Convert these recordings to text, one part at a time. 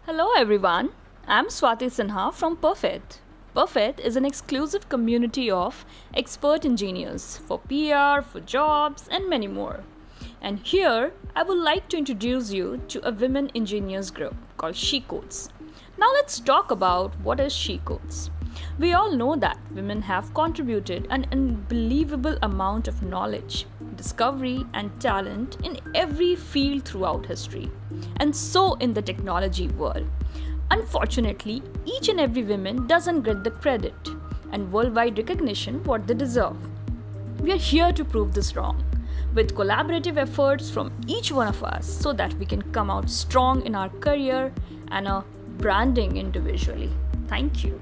Hello everyone, I'm Swati Sinha from Perfect. Perfect is an exclusive community of expert engineers for PR, for jobs, and many more. And here, I would like to introduce you to a women engineers group called She Codes. Now, let's talk about what is She Codes. We all know that women have contributed an unbelievable amount of knowledge, discovery, and talent in every field throughout history, and so in the technology world. Unfortunately, each and every woman doesn't get the credit and worldwide recognition what they deserve. We are here to prove this wrong with collaborative efforts from each one of us so that we can come out strong in our career and our branding individually. Thank you.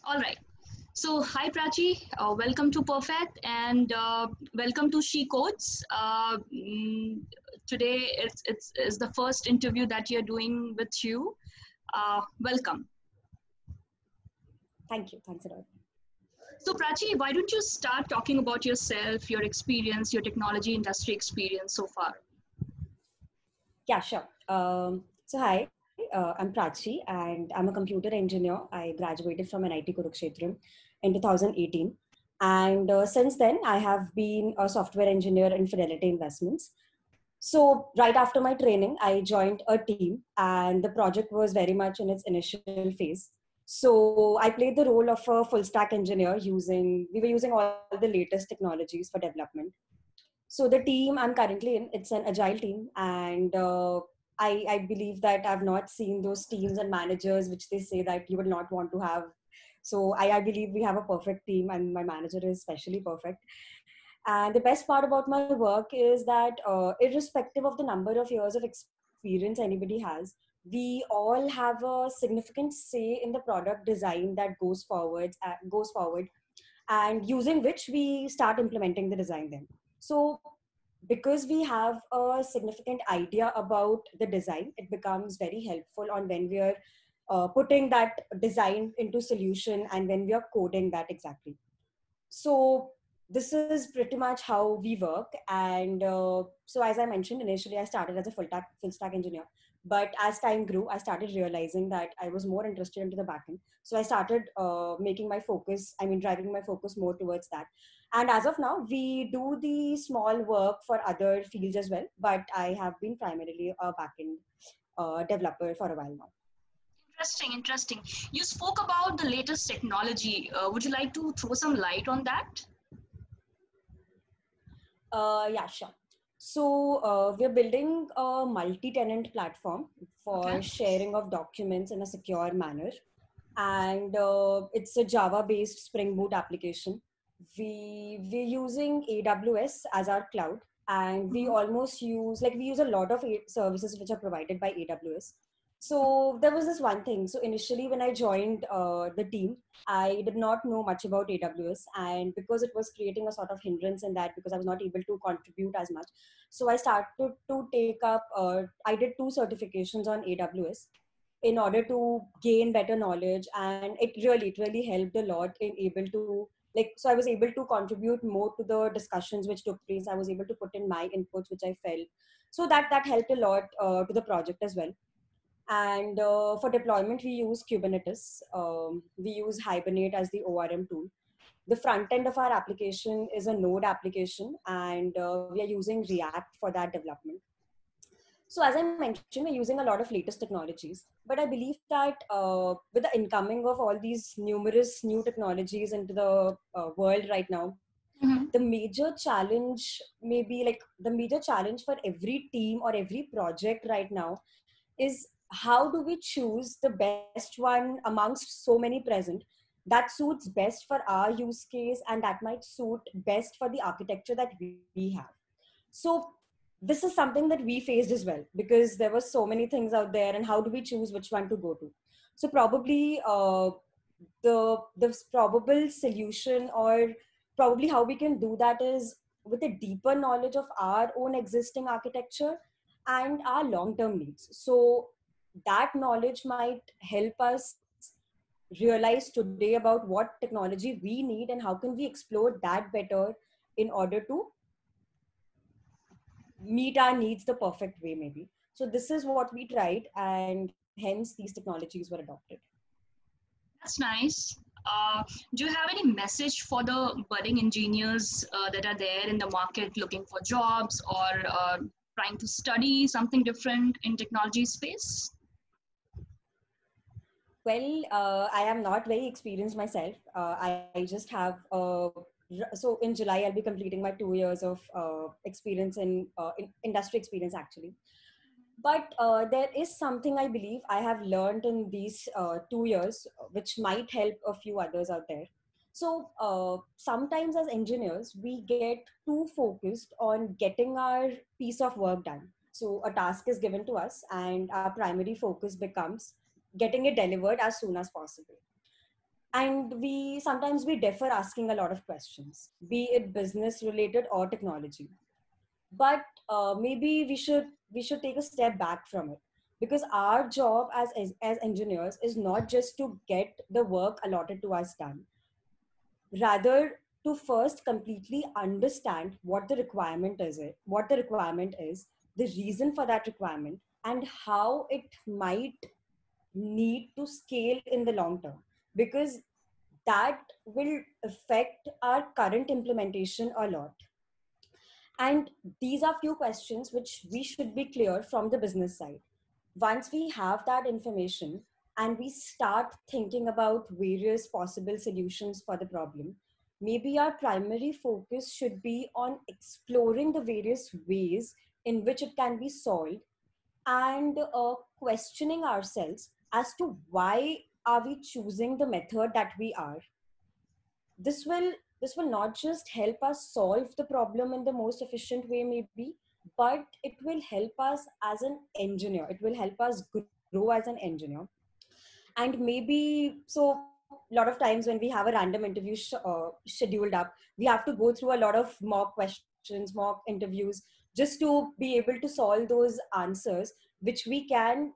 All right. So, hi Prachi, welcome to Perfect and welcome to She Codes. Today it's the first interview that you're doing with you. Welcome. Thank you. Thanks a lot. So, Prachi, why don't you start talking about yourself, your experience, your technology industry experience so far? Yeah, sure. Hi, I'm Prachi and I'm a computer engineer. I graduated from NIT Kurukshetra in 2018. And since then, I have been a software engineer in Fidelity Investments. So, right after my training, I joined a team, and the project was very much in its initial phase. So, I played the role of a full stack engineer we were using all the latest technologies for development. So the team I'm currently in, it's an agile team, and I believe that I've not seen those teams and managers which they say that you would not want to have. So I believe we have a perfect team, and my manager is especially perfect. And the best part about my work is that, irrespective of the number of years of experience anybody has, we all have a significant say in the product design that goes forward, and using which we start implementing the design then. So because we have a significant idea about the design, it becomes very helpful on when we are putting that design into solution and when we are coding that exactly. So this is pretty much how we work. And so as I mentioned, initially I started as a full stack engineer, but as time grew, I started realizing that I was more interested into the backend. So I started driving my focus more towards that. And as of now, we do the small work for other fields as well, but I have been primarily a backend developer for a while now. Interesting, interesting. You spoke about the latest technology. Would you like to throw some light on that? Yeah, sure. So we're building a multi-tenant platform Okay. for sharing of documents in a secure manner, and it's a Java-based Spring Boot application. We're using AWS as our cloud, and Mhm. we use a lot of services which are provided by AWS. So there was this one thing. So initially, when I joined the team, I did not know much about AWS, and because it was creating a sort of hindrance in that, because I was not able to contribute as much, so I started to take up. I did two certifications on AWS in order to gain better knowledge, and it really helped a lot in able to, like, so I was able to contribute more to the discussions which took place. I was able to put in my inputs which I felt, so that helped a lot to the project as well. And for deployment, we use Kubernetes. We use Hibernate as the ORM tool. The front end of our application is a Node application, and we are using React for that development. So as I mentioned, we're using a lot of latest technologies, but I believe that with the incoming of all these numerous new technologies into the world right now, Mhm. the major challenge, maybe like the major challenge for every team or every project right now, is how do we choose the best one amongst so many present that suits best for our use case, and that might suit best for the architecture that we have. So this is something that we faced as well, because there were so many things out there, and how do we choose which one to go to? So probably the probable solution, or probably how we can do that, is with a deeper knowledge of our own existing architecture and our long term needs. So that knowledge might help us realize today about what technology we need and how can we explore that better in order to meet our needs the perfect way, maybe. So this is what we tried, and hence these technologies were adopted. That's nice. Do you have any message for the budding engineers that are there in the market looking for jobs or trying to study something different in technology space? Well, I am not very experienced myself. I just have, so in July, I'll be completing my 2 years of experience in industry experience, actually. But there is something I believe I have learned in these 2 years, which might help a few others out there. So sometimes as engineers, we get too focused on getting our piece of work done. So a task is given to us, and our primary focus becomes getting it delivered as soon as possible. And we sometimes we defer asking a lot of questions, be it business related or technology. But maybe we should take a step back from it, because our job as engineers is not just to get the work allotted to us done, rather to first completely understand what the requirement is, the reason for that requirement, and how it might need to scale in the long term, because that will affect our current implementation a lot. And these are few questions which we should be clear from the business side. Once we have that information and we start thinking about various possible solutions for the problem, maybe our primary focus should be on exploring the various ways in which it can be solved, and questioning ourselves as to why are we choosing the method that we are. This will this will not just help us solve the problem in the most efficient way, maybe, but it will help us as an engineer, it will help us grow as an engineer. And maybe, so a lot of times when we have a random interview scheduled up, we have to go through a lot of mock questions, mock interviews, just to be able to solve those answers, which we can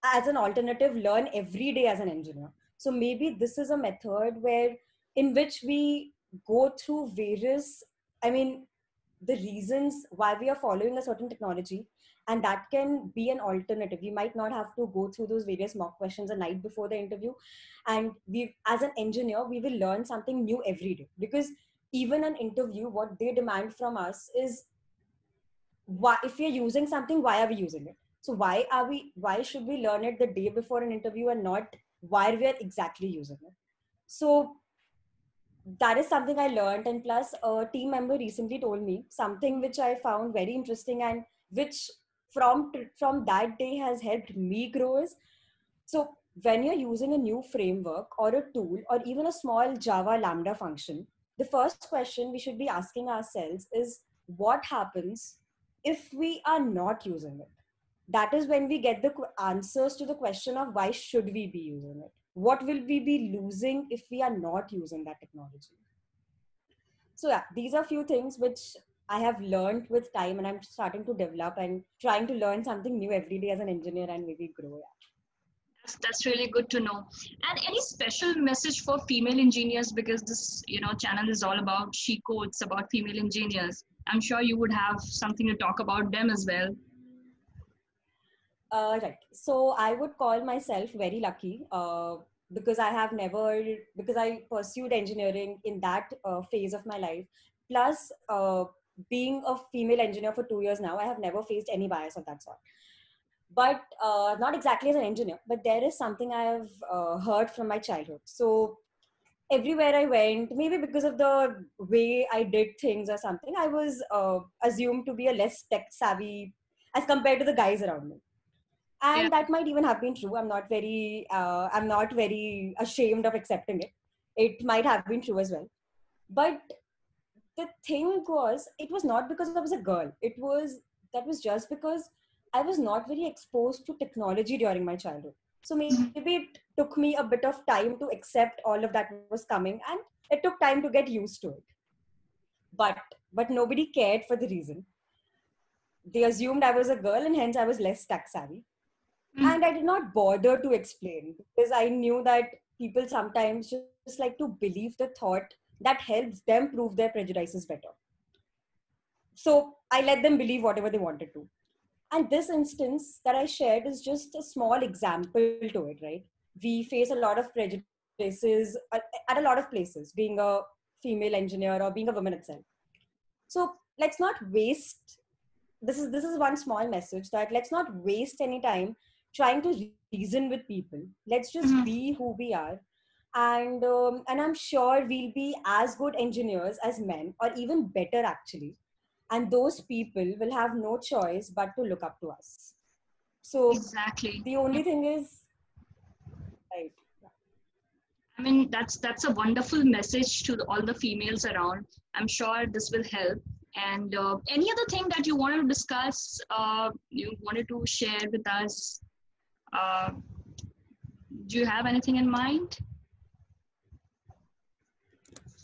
as an alternative learn every day as an engineer. So maybe this is a method where in which we go through various, I mean, the reasons why we are following a certain technology, and that can be an alternative. We might not have to go through those various mock questions a night before the interview, and we as an engineer we will learn something new every day, because even an interview, what they demand from us is, why, if we are using something, why are we using it? So why should we learn it the day before an interview and not why we are exactly using it? So that is something I learned. And plus, a team member recently told me something which I found very interesting, and which from that day has helped me grow is, so when you're using a new framework or a tool or even a small Java Lambda function, the first question we should be asking ourselves is, what happens if we are not using it? That is when we get the answers to the question of why should we be using it? What will we be losing if we are not using that technology? So yeah, these are few things which I have learned with time, and I'm starting to develop and trying to learn something new every day as an engineer and maybe grow. Yeah. That's really good to know. And any special message for female engineers, because this channel is all about she codes about female engineers. I'm sure you would have something to talk about them as well. Right. So I would call myself very lucky, because because I pursued engineering in that phase of my life. Plus, being a female engineer for 2 years now, I have never faced any bias of that sort. But not exactly as an engineer, but there is something I have heard from my childhood. So everywhere I went, maybe because of the way I did things or something, I was assumed to be a less tech savvy as compared to the guys around me. Yeah. And that might even have been true. I'm not very ashamed of accepting it. It might have been true as well. But the thing was, it was not because I was a girl. That was just because I was not very exposed to technology during my childhood. So maybe it took me a bit of time to accept all of that was coming, and it took time to get used to it. But nobody cared for the reason. They assumed I was a girl, and hence I was less tech savvy. And I did not bother to explain because I knew that people sometimes just like to believe the thought that helps them prove their prejudices better. So I let them believe whatever they wanted to. And this instance that I shared is just a small example to it, right? We face a lot of prejudices at a lot of places, being a female engineer or being a woman itself. So let's not waste. This is one small message that let's not waste any time trying to reason with people. Let's just Mhm. be who we are, and I'm sure we'll be as good engineers as men, or even better actually. And those people will have no choice but to look up to us. So Exactly. the only thing is, right? I mean, that's a wonderful message to all the females around. I'm sure this will help. And any other thing that you wanted to discuss, you wanted to share with us? Uh, do you have anything in mind?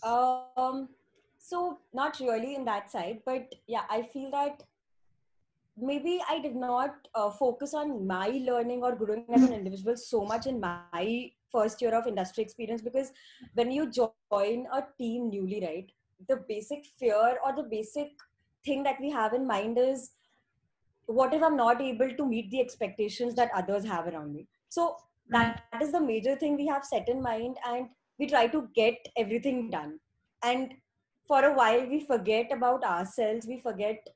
Um, so not really in that side, but yeah, I feel that maybe I did not focus on my learning or growing as an Mhm. individual so much in my first year of industry experience, because when you join a team newly, right, the basic fear or the basic thing that we have in mind is, what if I'm not able to meet the expectations that others have around me? So Right. that is the major thing we have set in mind, and we try to get everything done. And for a while we forget about ourselves, we forget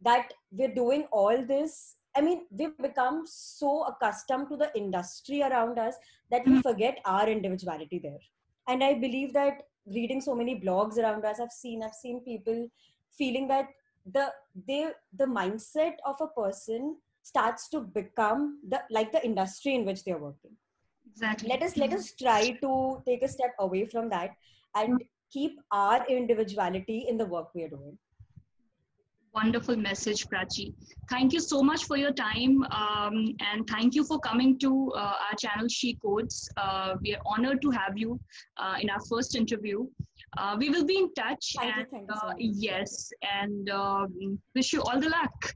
that we're doing all this. I mean, we've become so accustomed to the industry around us that we Mhm. forget our individuality there. And I believe that reading so many blogs around us, I've seen people feeling that the the mindset of a person starts to become the industry in which they're working. Exactly. Let us try to take a step away from that and keep our individuality in the work we are doing. Wonderful message, Prachi. Thank you so much for your time, and thank you for coming to our channel, She Codes. We are honored to have you in our first interview. We will be in touch, and Thank you so much. yes, and wish you all the luck.